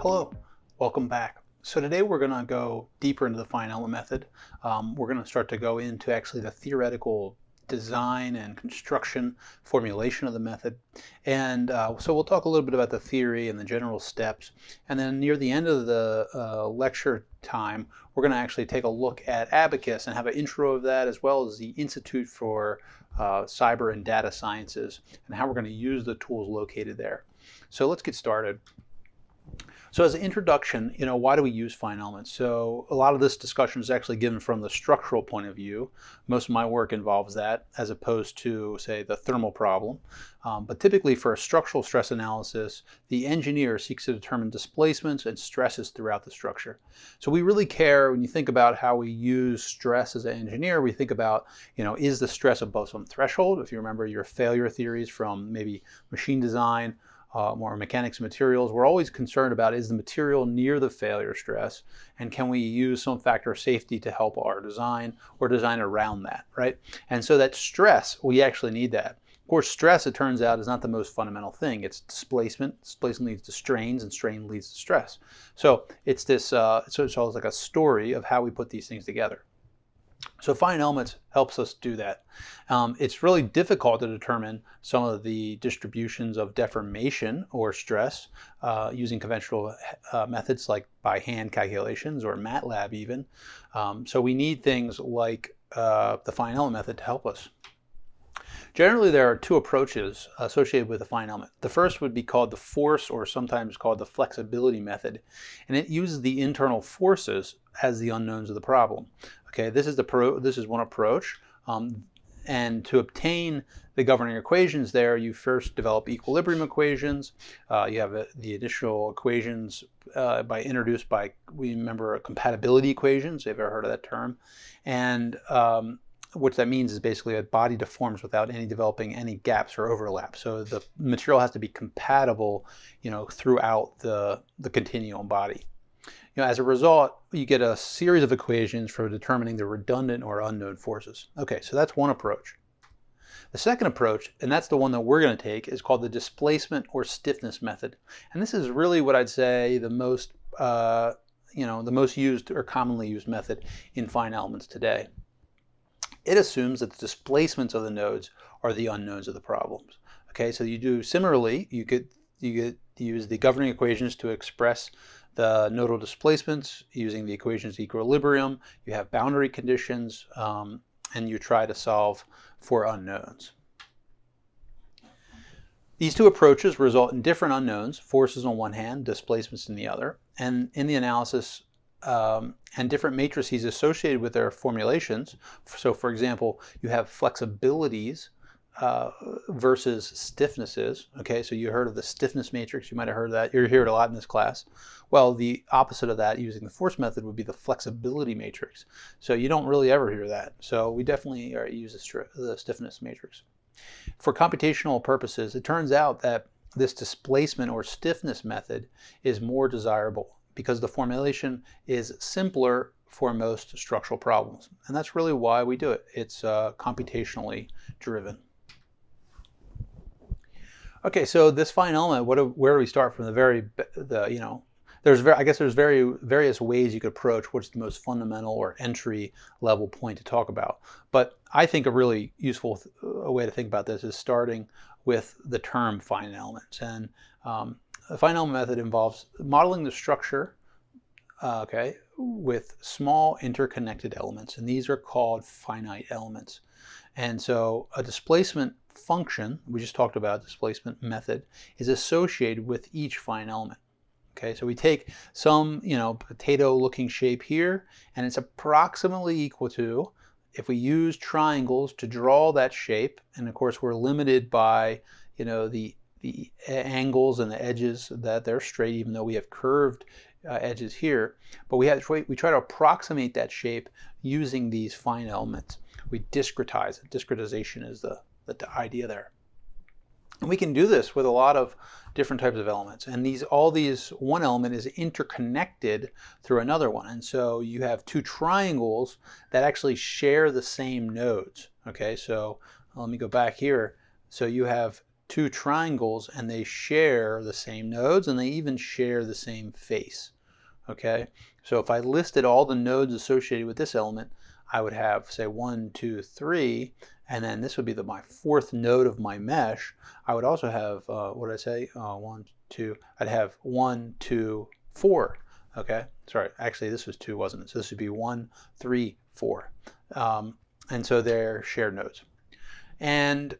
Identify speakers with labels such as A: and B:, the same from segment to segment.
A: Hello, welcome back. So today we're going to go deeper into the fine element method. We're going to start to go into actually the theoretical design and construction formulation of the method. And so we'll talk a little bit about the theory and the general steps. And then near the end of the lecture time, we're going to actually take a look at Abacus and have an intro of that, as well as the Institute for Cyber and Data Sciences, and how we're going to use the tools located there. So let's get started. So as an introduction, why do we use fine elements? So a lot of this discussion is actually given from the structural point of view. Most of my work involves that, as opposed to, say, the thermal problem. But typically for a structural stress analysis, the engineer seeks to determine displacements and stresses throughout the structure. So we really care, when you think about how we use stress as an engineer, we think about, is the stress above some threshold? If you remember your failure theories from maybe machine design, more mechanics and materials, we're always concerned about, is the material near the failure stress, and can we use some factor of safety to help our design or design around that, right? And so that stress, we actually need that. Of course, stress, it turns out, is not the most fundamental thing. It's displacement. Displacement leads to strains, and strain leads to stress. So it's this, so it's always like a story of how we put these things together. So fine elements helps us do that. It's really difficult to determine some of the distributions of deformation or stress using conventional methods like by hand calculations or MATLAB even. So we need things like the fine element method to help us. Generally, there are two approaches associated with a fine element. The first would be called the force, or sometimes called the flexibility method, and it uses the internal forces as the unknowns of the problem. Okay, this is one approach, and to obtain the governing equations there, you first develop equilibrium equations. You have the additional equations introduced by, we remember, compatibility equations. Have you ever heard of that term? And what that means is basically a body deforms without developing any gaps or overlap. So the material has to be compatible, throughout the continuum body. As a result, you get a series of equations for determining the redundant or unknown forces. Okay, so that's one approach. The second approach, and that's the one that we're going to take, is called the displacement or stiffness method. And this is really what I'd say the most, the most used or commonly used method in fine elements today. It assumes that the displacements of the nodes are the unknowns of the problems. Okay, so you do similarly, you could use the governing equations to express the nodal displacements using the equations of equilibrium. You have boundary conditions, and you try to solve for unknowns. These two approaches result in different unknowns, forces on one hand, displacements in the other, and in the analysis, and different matrices associated with their formulations. So for example, you have flexibilities versus stiffnesses. Okay, so you heard of the stiffness matrix. You might have heard of that. You hear it a lot in this class. Well, the opposite of that using the force method would be the flexibility matrix. So you don't really ever hear that. So we definitely use the stiffness matrix. For computational purposes, it turns out that this displacement or stiffness method is more desirable because the formulation is simpler for most structural problems. And that's really why we do it. It's computationally driven. Okay, so this fine element, where do we start from? I guess there's various ways you could approach what's the most fundamental or entry level point to talk about. But I think a really useful way to think about this is starting with the term fine elements. And the fine element method involves modeling the structure, with small interconnected elements, and these are called finite elements. And so a displacement function, we just talked about displacement method, is associated with each fine element. Okay, so we take some, potato looking shape here, and it's approximately equal to, if we use triangles to draw that shape, and of course we're limited by, the angles and the edges that they're straight, even though we have curved edges here, but we try to approximate that shape using these fine elements. We discretize it. Discretization is the idea there. And we can do this with a lot of different types of elements, and all these one element is interconnected through another one, and so you have two triangles that actually share the same nodes. Okay, so let me go back here. So you have two triangles and they share the same nodes and they even share the same face. Okay, so if I listed all the nodes associated with this element, I would have, say, 1, 2, 3, and then this would be my fourth node of my mesh. I would also have, what did I say? 1, 2, I'd have 1, 2, 4. Okay, sorry, actually this was 2, wasn't it? So this would be 1, 3, 4. And so they're shared nodes. And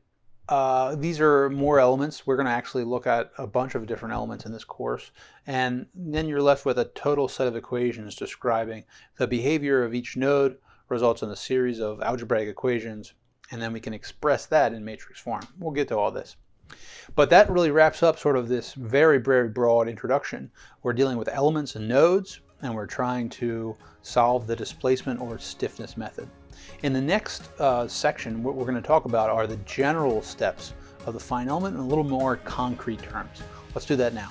A: these are more elements. We're going to actually look at a bunch of different elements in this course, and then you're left with a total set of equations describing the behavior of each node results in a series of algebraic equations, and then we can express that in matrix form. We'll get to all this. But that really wraps up sort of this very, very broad introduction. We're dealing with elements and nodes, and we're trying to solve the displacement or stiffness method. In the next section, what we're going to talk about are the general steps of the fine element in a little more concrete terms. Let's do that now.